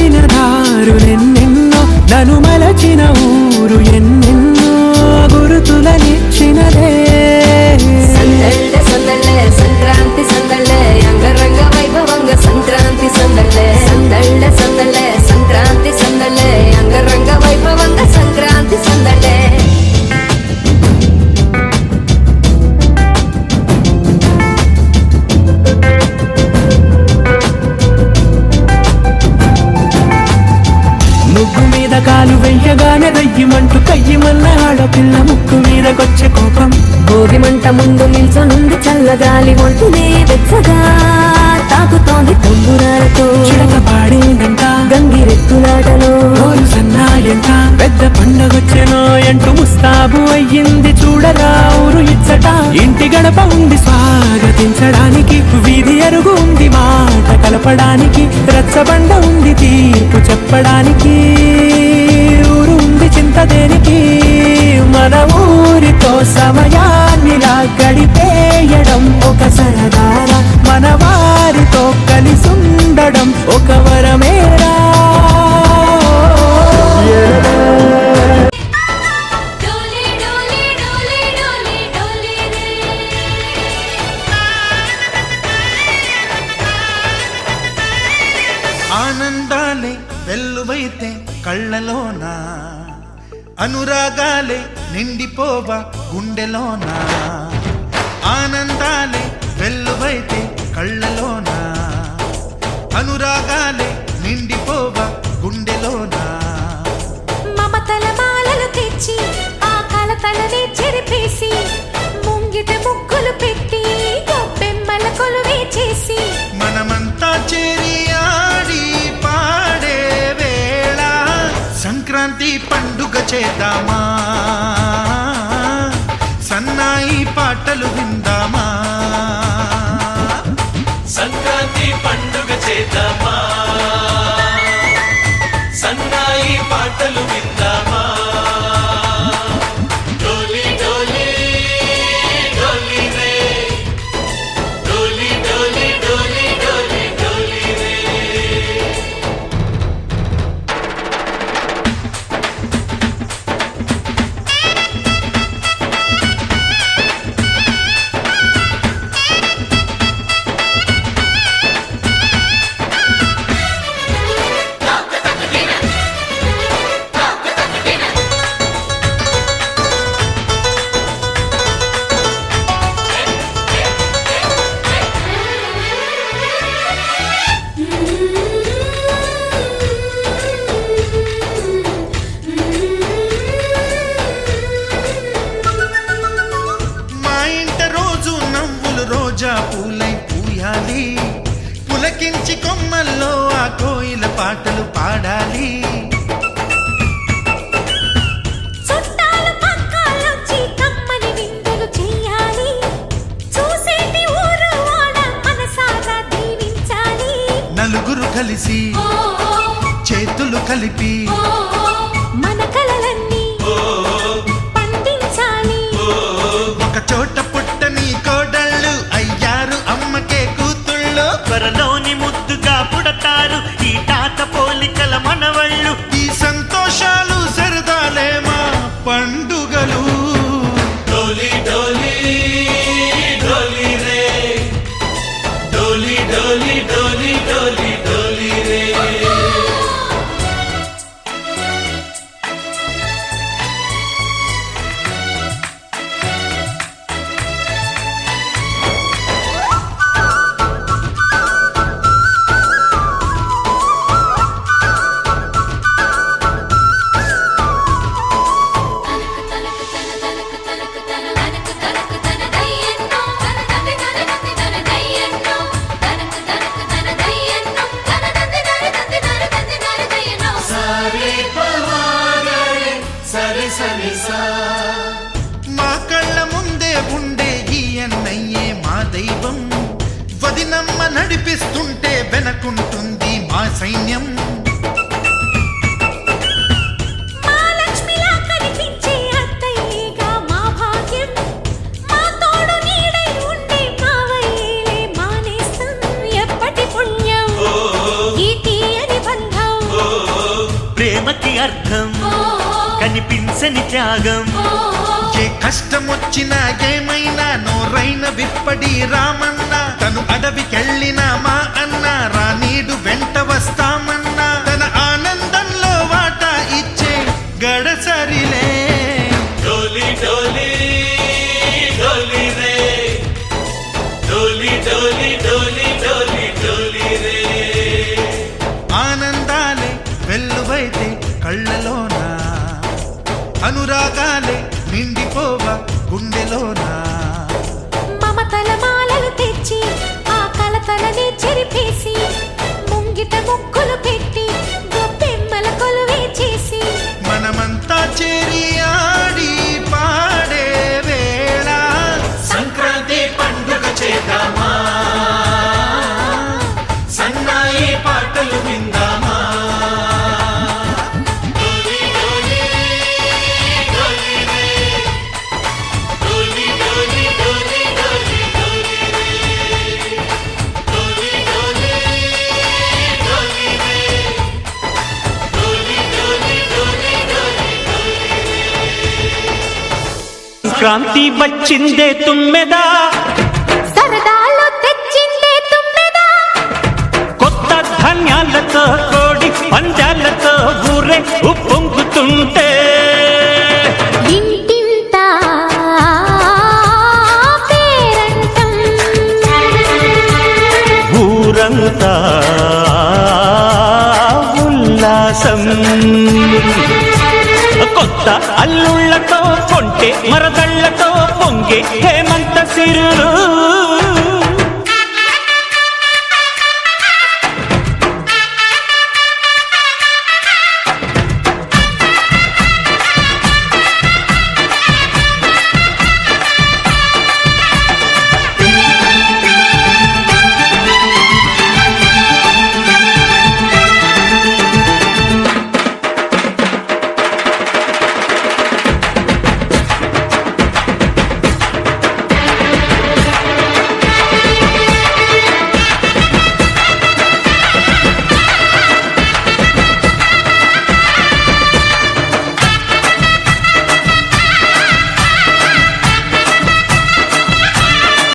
నడిచిన దారులెన్నెన్నో నన్ను మలచిన ఊరు ఎన్నెన్నో గురుతులనిచ్చినదే సందళ్ళే సందళ్ళే సంక్రాంతి సందళ్ళే అంగరంగ వైభవంగ సంక్రాంతి సందళ్ళే సందళ్ళే సందళ్ళే సంక్రాంతి సందళ్ళే అంగరంగ వైభవంగ సంక్రాంతి సందళ్ళే ముగ్గు మీద కాలు వెయ్యగానే దయ్యమంటూ కయ్యమన్న ఆడపిల్ల ముక్కు మీదకొచ్చే కోపం భోగి మంట ముందు నిల్చొనుంది చల్లగాలి ఒంటినే వెచ్చగా తాకుతోంది తంబురాలతో చిడక పాడిందంట గంగిరెత్తులాటలో రోజు సన్నాయంట పెద్ద పండగొచ్చెనో ఎంటూ ముస్తాబు అయ్యింది చూడరా ఊరు ఇచ్చట ఇంటి గడప ఉంది స్వాగతించడానికి వీధి అరుగు ఉంది మాట కలపడానికి రచ్చబండ ఉంది తీర్పు చెప్పడానికి ఊరు ఉంది చింత దేనికి మన ఊరితో సమయాన్నిలా గడిపేయడం ఒక సరదారా మన వారితో కలిసుండడం ఒక వరమేరా ఆనందాలే వెల్లువైతే కళ్ళలోనా అనురాగాలే నిండిపోవా గుండెలోనా ఆనందాలే వెల్లువైతే కళ్ళలోనా అనురాగాలే నిండిపోవా గుండెలోనా మమతల మాలలు తెచ్చి ఆ కలతలనే చెరిపేసి ముంగిట ముగ్గులు పెట్టి గొప్పెమ్మల కొలువే చేసి మనమంతా చేరి ఆడి పాడే వేళ సంక్రాంతి పండుగ చేద్దామా సన్నాయి పాటలు విందామా సంక్రాంతి పండుగ చేద్దామా సన్నాయి పాటలు విందామా డోలి డోలి డోలి రే డోలి డోలి డోలి డోలి డోలి రే మా ఇంట రోజు నవ్వులు రోజా పూలై పూయాలి పులకించి కొమ్మల్లో ఆ కోయిల పాటలు పాడాలి చుట్టాలు పక్కాలొచ్చి కమ్మని విందులు చెయ్యాలి చూసేటి ఊరు వాడ మనసారా దీవించాలి నలుగురు కలిసి చేతులు కలిపి మన కలలన్నీ పండించాలి ఒక చోట పుట్టని కోడళ్ళు అయ్యారు అమ్మకే కూతుళ్ళు త్వరలోని ముద్దుగా పుడతారు ఈ తాత పోలికల మనవళ్ళు ఈ సంతోషాలు సరదాలే మా పండుగలు డోలి డోలి డోలి రే డోలి డోలి డోలి డోలి డోలి రే సరి సరి సా మా కళ్ళ ముందే ఉండే ఈ అన్నయ్యే మా దైవం వదినమ్మ నడిపిస్తుంటే వెనకుంటుంది మా సైన్యం మా లక్ష్మిలా కనిపించే అత్తయ్యేగా మా భాగ్యం మా తోడు నీడై ఉండే మావయ్యేలే మానేస్తాం ఎప్పటి పుణ్యం ఈ తీయని బంధం అర్థం కనిపించని త్యాగం ఏ కష్టం వచ్చినా ఏమైనా నోరైన విప్పడి రామన్నా తను అడవికెళ్ళిన మా అన్న రానీడు వెంట వస్తామన్నా తన ఆనందంలో వాటా ఇచ్చే గడసరిలే డోలి డోలి డోలి రే డోలి డోలి డోలి డోలి డోలి రే ఆనందాలే వెల్లువైతే కళ్ళలోనా అనురాగాలే నిండిపోవ గుండెలోనా మమతల మాలలు తెచ్చి ఆ కలతలని చెరిపేసి ముంగిట ముక్కులు పెట్టి గొప్పెమ్మల కొలువే చేసి మనమంతా చేరి ఆడి పాడే వేళ సంక్రాంతి పండుగ చేద్దామా సన్నాయి పాటలు విందామా క్రాంతి వచ్చిందే తుమ్మెదా సరదాలో తెచ్చిందే తుమ్మెదా కొత్త ధాన్యాలతో కోడి పంజాలతో ఊరే ఉప్పొంగుతుంటే ఇంటింత పేరంటం ఊరంతా ఉల్లాసం కొత్త అల్లుళ్ళతో కొంటే మరదళ్ళతో పొంగే హేమంత సిరులు